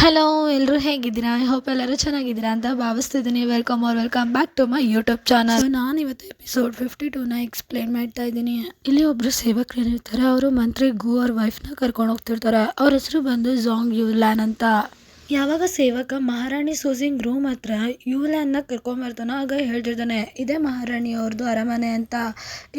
Hello, ಎಲ್ಲರೂ ಹೇಗಿದ್ದೀರಾ? I hope ಎಲ್ಲರೂ ಚೆನ್ನಾಗಿದ್ದೀರಾ ಅಂತ ಭಾವಿಸ್ತಿದ್ದೀನಿ. Welcome back to my YouTube channel. ನಾನು ಇವತ್ತು ಎಪಿಸೋಡ್ 52ನ ಎಕ್ಸ್ಪ್ಲೇನ್ ಮಾಡ್ತಾ ಇದ್ದೀನಿ. ಇಲ್ಲಿ ಒಬ್ರು ಸೇವಕರು ಏನಿರ್ತಾರೆ, ಅವರು ಮಂತ್ರಿ ಗು ಅವ್ರ ವೈಫ್ನ ಕರ್ಕೊಂಡು ಹೋಗ್ತಿರ್ತಾರೆ. ಅವ್ರ ಹೆಸರು ಬಂದು ಜಾಂಗ್ ಯುಲ್ಯಾನ್ ಅಂತ. ಯಾವಾಗ ಸೇವಕ ಮಹಾರಾಣಿ ಸೂಸಿಂಗ್ ರೂಮ್ ಹತ್ರ ಯುಲ್ಯಾನ್ನ ಕರ್ಕೊಂಬರ್ತಾನೋ ಆಗ ಹೇಳ್ತಿರ್ತಾನೆ, ಇದೇ ಮಹಾರಾಣಿ ಅವ್ರದ್ದು ಅರಮನೆ ಅಂತ.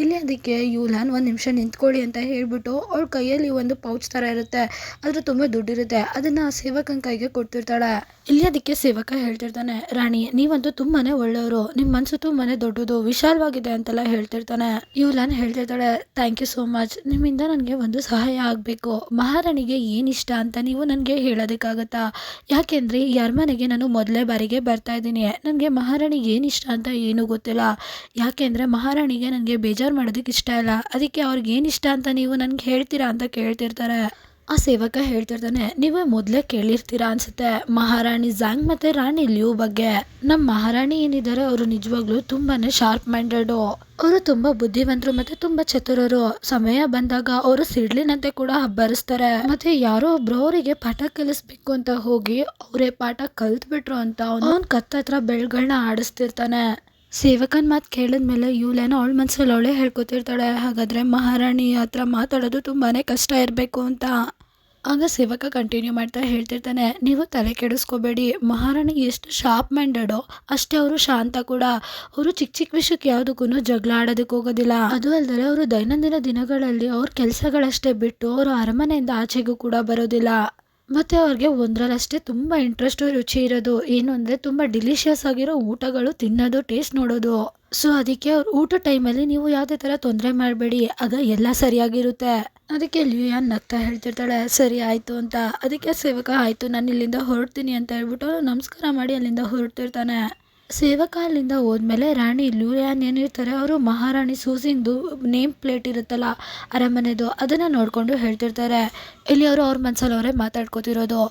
ಇಲ್ಲಿ ಅದಕ್ಕೆ ಯುಲ್ಯಾನ್ ಒಂದು ನಿಮಿಷ ನಿಂತ್ಕೊಳ್ಳಿ ಅಂತ ಹೇಳ್ಬಿಟ್ಟು ಅವ್ಳ ಕೈಯಲ್ಲಿ ಒಂದು ಪೌಚ್ ಥರ ಇರುತ್ತೆ, ಅದ್ರ ತುಂಬ ದುಡ್ಡಿರುತ್ತೆ, ಅದನ್ನು ಆ ಸೇವಕನ ಕೈಗೆ ಕೊಡ್ತಿರ್ತಾಳೆ. ಇಲ್ಲಿ ಅದಕ್ಕೆ ಸೇವಕ ಹೇಳ್ತಿರ್ತಾನೆ, ರಾಣಿ ನೀವಂತೂ ತುಂಬಾನೇ ಒಳ್ಳೆಯವರು, ನಿಮ್ಮ ಮನಸ್ಸು ತುಂಬಾನೇ ದೊಡ್ಡದು, ವಿಶಾಲವಾಗಿದೆ ಅಂತೆಲ್ಲ ಹೇಳ್ತಿರ್ತಾನೆ. ಯುಲ್ಯಾನ್ ಹೇಳ್ತಿರ್ತಾಳೆ, ಥ್ಯಾಂಕ್ ಯು ಸೋ ಮಚ್, ನಿಮ್ಮಿಂದ ನನಗೆ ಒಂದು ಸಹಾಯ ಆಗಬೇಕು. ಮಹಾರಾಣಿಗೆ ಏನಿಷ್ಟ ಅಂತ ನೀವು ನನಗೆ ಹೇಳೋದಕ್ಕಾಗತ್ತಾ? ಯಾಕೆಂದರೆ ಈ ಅರಮನೆಗೆ ನಾನು ಮೊದಲೇ ಬಾರಿಗೆ ಬರ್ತಾ ಇದ್ದೀನಿ. ನನಗೆ ಮಹಾರಾಣಿಗೆ ಏನಿಷ್ಟ ಅಂತ ಏನೂ ಗೊತ್ತಿಲ್ಲ. ಯಾಕೆಂದರೆ ಮಹಾರಾಣಿಗೆ ನನಗೆ ಬೇಜಾರು ಮಾಡೋದಕ್ಕೆ ಇಷ್ಟ ಇಲ್ಲ. ಅದಕ್ಕೆ ಅವ್ರಿಗೆ ಏನಿಷ್ಟ ಅಂತ ನೀವು ನನಗೆ ಹೇಳ್ತೀರಾ ಅಂತ ಕೇಳ್ತಿರ್ತಾರೆ. ಆ ಸೇವಕ ಹೇಳ್ತಿರ್ತಾನೆ, ನೀವೇ ಮೊದಲೇ ಕೇಳಿರ್ತೀರಾ ಅನ್ಸುತ್ತೆ ಮಹಾರಾಣಿ ಝಾಂಗ್ ಮತ್ತು ರಾಣಿ ಲಿಯು ಬಗ್ಗೆ. ನಮ್ಮ ಮಹಾರಾಣಿ ಏನಿದ್ದಾರೆ ಅವರು ನಿಜವಾಗ್ಲೂ ತುಂಬಾನೇ ಶಾರ್ಪ್ ಮೈಂಡೆಡು. ಅವರು ತುಂಬ ಬುದ್ಧಿವಂತರು ಮತ್ತು ತುಂಬ ಚತುರರು. ಸಮಯ ಬಂದಾಗ ಅವರು ಸಿಡ್ಲಿನಂತೆ ಕೂಡ ಹಬ್ಬರಿಸ್ತಾರೆ. ಮತ್ತೆ ಯಾರೋ ಒಬ್ರು ಅವರಿಗೆ ಪಾಠ ಕಲಿಸ್ಬೇಕು ಅಂತ ಹೋಗಿ ಅವರೇ ಪಾಠ ಕಲ್ತ್ಬಿಟ್ರು ಅಂತ ಅವನು ಕತ್ತತ್ರ ಬೆಳ್ಗಳನ್ನ ಆಡಿಸ್ತಿರ್ತಾನೆ. ಸೇವಕನ್ ಮಾತು ಕೇಳಿದ್ಮೇಲೆ ಯುಲ್ಯಾನ್ ಅವಳ ಮನಸ್ಸಲ್ಲಿ ಅವಳೇ ಹೇಳ್ಕೊತಿರ್ತಾಳೆ, ಹಾಗಾದ್ರೆ ಮಹಾರಾಣಿ ಹತ್ರ ಮಾತಾಡೋದು ತುಂಬಾನೇ ಕಷ್ಟ ಇರಬೇಕು ಅಂತ. ಆಗ ಸೇವಕ ಕಂಟಿನ್ಯೂ ಮಾಡ್ತಾ ಹೇಳ್ತಿರ್ತಾನೆ, ನೀವು ತಲೆ ಕೆಡಿಸ್ಕೋಬೇಡಿ, ಮಹಾರಾಣಿ ಎಷ್ಟು ಶಾರ್ಪ್ ಮೈಂಡೆಡೋ ಅಷ್ಟೇ ಅವರು ಶಾಂತ ಕೂಡ. ಅವರು ಚಿಕ್ಕ ಚಿಕ್ಕ ವಿಷಯಕ್ಕೆ ಯಾವುದಕ್ಕೂ ಜಗಳ ಆಡೋದಕ್ಕೆ ಹೋಗೋದಿಲ್ಲ. ಅದು ಅಲ್ಲದೆ ಅವರು ದೈನಂದಿನ ದಿನಗಳಲ್ಲಿ ಅವ್ರ ಕೆಲಸಗಳಷ್ಟೇ ಬಿಟ್ಟು ಅವರು ಅರಮನೆಯಿಂದ ಆಚೆಗೂ ಕೂಡ ಬರೋದಿಲ್ಲ. ಮತ್ತು ಅವ್ರಿಗೆ ಒಂದರಲ್ಲಷ್ಟೇ ತುಂಬ ಇಂಟ್ರೆಸ್ಟು ರುಚಿ ಇರೋದು ಏನು ಅಂದರೆ ತುಂಬ ಡಿಲಿಷಿಯಸ್ ಆಗಿರೋ ಊಟಗಳು ತಿನ್ನೋದು, ಟೇಸ್ಟ್ ನೋಡೋದು. ಸೊ ಅದಕ್ಕೆ ಅವ್ರ ಊಟ ಟೈಮಲ್ಲಿ ನೀವು ಯಾವುದೇ ಥರ ತೊಂದರೆ ಮಾಡಬೇಡಿ, ಆಗ ಎಲ್ಲ ಸರಿಯಾಗಿರುತ್ತೆ. ಅದಕ್ಕೆ ಲ್ಯೂಯಾನ್ ನಗ್ತಾ ಹೇಳ್ತಿರ್ತಾಳೆ, ಸರಿ ಆಯಿತು ಅಂತ. ಅದಕ್ಕೆ ಸೇವಕ ಆಯಿತು ನಾನು ಇಲ್ಲಿಂದ ಹೊರಡ್ತೀನಿ ಅಂತ ಹೇಳ್ಬಿಟ್ಟು ನಮಸ್ಕಾರ ಮಾಡಿ ಅಲ್ಲಿಂದ ಹೊರಡ್ತಿರ್ತಾನೆ. ಸೇವಕ ಅಲ್ಲಿಂದ ಹೋದ್ಮೇಲೆ ರಾಣಿ ಲ್ಯೂಯಾನ್ ಏನಿರ್ತಾರೆ ಅವರು ಮಹಾರಾಣಿ ಸೂಸಿಂಗ್ದು ನೇಮ್ ಪ್ಲೇಟ್ ಇರುತ್ತಲ್ಲ ಅರಮನೆದು, ಅದನ್ನು ನೋಡಿಕೊಂಡು ಹೇಳ್ತಿರ್ತಾರೆ. ಇಲ್ಲಿ ಅವರು ಅವ್ರ ಮನಸ್ಸಲ್ಲಿ ಅವರೇ ಮಾತಾಡ್ಕೋತಿರೋದು,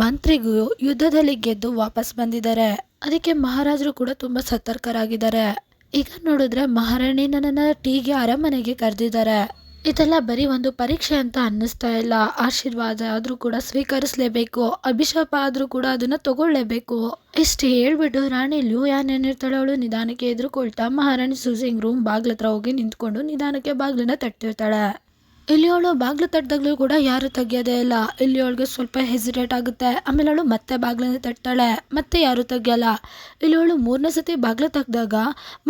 ಮಂತ್ರಿಗೂ ಯುದ್ಧದಲ್ಲಿ ಗೆದ್ದು ವಾಪಸ್ ಬಂದಿದ್ದಾರೆ. ಅದಕ್ಕೆ ಮಹಾರಾಜರು ಕೂಡ ತುಂಬ ಸತರ್ಕರಾಗಿದ್ದಾರೆ. ಈಗ ನೋಡಿದ್ರೆ ಮಹಾರಾಣಿ ನನ್ನನ್ನು ಟೀಗೆ ಅರಮನೆಗೆ ಕರೆದಿದ್ದಾರೆ. ಇದೆಲ್ಲ ಬರೀ ಒಂದು ಪರೀಕ್ಷೆ ಅಂತ ಅನ್ನಿಸ್ತಾ ಇಲ್ಲ. ಆಶೀರ್ವಾದ ಆದರೂ ಕೂಡ ಸ್ವೀಕರಿಸಲೇಬೇಕು, ಅಭಿಶಾಪ ಆದರೂ ಕೂಡ ಅದನ್ನು ತಗೊಳ್ಳೇಬೇಕು. ಇಷ್ಟು ಹೇಳ್ಬಿಟ್ಟು ರಾಣಿ ಲ್ಯೂಯಾನ್ ಏನಿರ್ತಾಳೆ ಅವಳು ನಿಧಾನಕ್ಕೆ ಎದುರುಕೊಳ್ತಾ ಮಹಾರಾಣಿ ಸೂಸಿಂಗ್ ರೂಮ್ ಬಾಗ್ಲತ್ರ ಹೋಗಿ ನಿಂತ್ಕೊಂಡು ನಿಧಾನಕ್ಕೆ ಬಾಗ್ಲನ್ನ ತಟ್ಟಿರ್ತಾಳೆ. ಇಲ್ಲಿ ಅವಳು ಬಾಗ್ಲು ತಟ್ಟಿದಾಗ್ಲೂ ಕೂಡ ಯಾರು ತೆಗಿಯೋದೇ ಇಲ್ಲ. ಇಲ್ಲಿ ಅವಳಿಗೆ ಸ್ವಲ್ಪ ಹೆಸಿಟೇಟ್ ಆಗುತ್ತೆ. ಆಮೇಲೆ ಅವಳು ಮತ್ತೆ ಬಾಗ್ಲನ್ನ ತಟ್ತಾಳೆ, ಮತ್ತೆ ಯಾರು ತೆಗಿಯಲ್ಲ. ಇಲ್ಲಿ ಅವಳು 3ನೇ ಸತಿ ಬಾಗ್ಲು ತೆಗ್ದಾಗ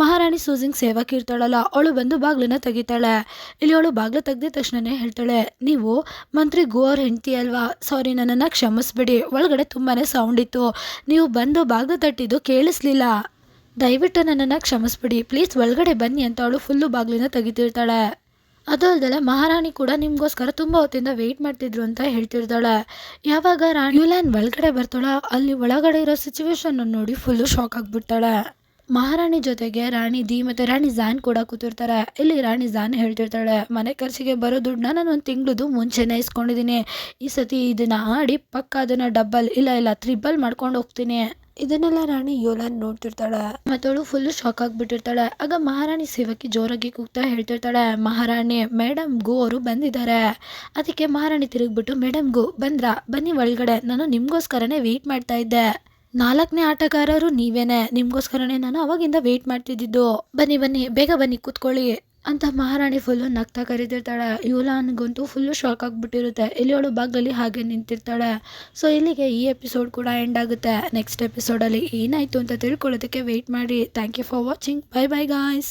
ಮಹಾರಾಣಿ ಸೂಸಿಂಗ್ ಸೇವಕಿ ಇರ್ತಾಳಲ್ಲ ಅವಳು ಬಂದು ಬಾಗ್ಲನ್ನ ತೆಗಿತಾಳೆ. ಇಲ್ಲಿ ಅವಳು ಬಾಗ್ಲು ತೆಗ್ದಿದ ತಕ್ಷಣನೇ ಹೇಳ್ತಾಳೆ, ನೀವು ಮಂತ್ರಿ ಗು ಅವ್ರ ಹೆಂಡತಿ ಅಲ್ವಾ, ಸಾರಿ ನನ್ನನ್ನು ಕ್ಷಮಿಸ್ಬಿಡಿ, ಒಳಗಡೆ ತುಂಬಾ ಸೌಂಡ್ ಇತ್ತು, ನೀವು ಬಂದು ಬಾಗ್ಲು ತಟ್ಟಿದ್ದು ಕೇಳಿಸ್ಲಿಲ್ಲ, ದಯವಿಟ್ಟು ನನ್ನನ್ನು ಕ್ಷಮಿಸ್ಬಿಡಿ, ಪ್ಲೀಸ್ ಒಳಗಡೆ ಬನ್ನಿ ಅಂತ ಅವಳು ಫುಲ್ಲು ಬಾಗ್ಲನ್ನ ತೆಗಿತಿರ್ತಾಳೆ. ಅದು ಅಲ್ಲದೆ ಮಹಾರಾಣಿ ಕೂಡ ನಿಮಗೋಸ್ಕರ ತುಂಬ ಹೊತ್ತಿಂದ ವೆಯ್ಟ್ ಮಾಡ್ತಿದ್ರು ಅಂತ ಹೇಳ್ತಿರ್ತಾಳೆ. ಯಾವಾಗ ಯುಲ್ಯಾನ್ ಒಳಗಡೆ ಬರ್ತಾಳ ಅಲ್ಲಿ ಒಳಗಡೆ ಇರೋ ಸಿಚುವೇಶನ್ ನೋಡಿ ಫುಲ್ಲು ಶಾಕ್ ಆಗಿಬಿಡ್ತಾಳೆ. ಮಹಾರಾಣಿ ಜೊತೆಗೆ ರಾಣಿ ದಿ ಮತ್ತು ರಾಣಿ ಝಾನ್ ಕೂಡ ಕೂತಿರ್ತಾರೆ. ಇಲ್ಲಿ ರಾಣಿ ಝಾನ್ ಹೇಳ್ತಿರ್ತಾಳೆ, ಮನೆ ಖರ್ಚಿಗೆ ಬರೋ ದುಡ್ಡನ್ನ ನಾನು ಒಂದು ತಿಂಗಳದು ಮುಂಚೆನೇ ಇಸ್ಕೊಂಡಿದ್ದೀನಿ, ಈ ಸತಿ ಇದನ್ನ ಆಡಿ ಪಕ್ಕ ಅದನ್ನು ಡಬಲ್ ಇಲ್ಲ ತ್ರಿಬಲ್ ಮಾಡ್ಕೊಂಡು ಹೋಗ್ತೀನಿ. ಇದನ್ನೆಲ್ಲ ರಾಣಿ ಯುಲ್ಯಾನ್ ನೋಡ್ತಿರ್ತಾಳೆ. ಮತ್ತವಳು ಫುಲ್ಲು ಶಾಕ್ ಆಗಿಬಿಟ್ಟಿರ್ತಾಳೆ. ಆಗ ಮಹಾರಾಣಿ ಸೇವಕಿ ಜೋರಾಗಿ ಕೂಗ್ತಾ ಹೇಳ್ತಿರ್ತಾಳೆ, ಮಹಾರಾಣಿ ಮೇಡಮ್ ಗು ಅವರು ಬಂದಿದ್ದಾರೆ. ಅದಕ್ಕೆ ಮಹಾರಾಣಿ ತಿರುಗ್ಬಿಟ್ಟು, ಮೇಡಮ್ ಗು ಬಂದ್ರಾ, ಬನ್ನಿ ಒಳಗಡೆ, ನಾನು ನಿಮಗೋಸ್ಕರನೇ ವೆಯ್ಟ್ ಮಾಡ್ತಾ ಇದ್ದೆ, 4ನೇ ಆಟಗಾರರು ನೀವೇನೆ, ನಿಮಗೋಸ್ಕರನೇ ನಾನು ಅವಾಗಿಂದ ವೆಯ್ಟ್ ಮಾಡ್ತಿದ್ದಿದ್ದು, ಬನ್ನಿ ಬೇಗ ಬನ್ನಿ ಕೂತ್ಕೊಳ್ಳಿ ಅಂತ ಮಹಾರಾಣಿ ಫುಲ್ಲು ನಗ್ತಾ ಕರೀತಿರ್ತಾಳೆ. ಯುಲ್ಯಾನ್ಗಂತೂ ಫುಲ್ಲು ಶಾಕ್ ಆಗಿಬಿಟ್ಟಿರುತ್ತೆ. ಇಲ್ಲಿ ಅವಳು ಬಾಗ್ಲಲ್ಲಿ ಹಾಗೆ ನಿಂತಿರ್ತಾಳೆ. ಸೊ ಇಲ್ಲಿಗೆ ಈ ಎಪಿಸೋಡ್ ಕೂಡ ಎಂಡ್ ಆಗುತ್ತೆ. ನೆಕ್ಸ್ಟ್ ಎಪಿಸೋಡಲ್ಲಿ ಏನಾಯಿತು ಅಂತ ತಿಳ್ಕೊಳ್ಳೋದಕ್ಕೆ ವೆಯ್ಟ್ ಮಾಡಿ. Thank you for watching. Bye guys.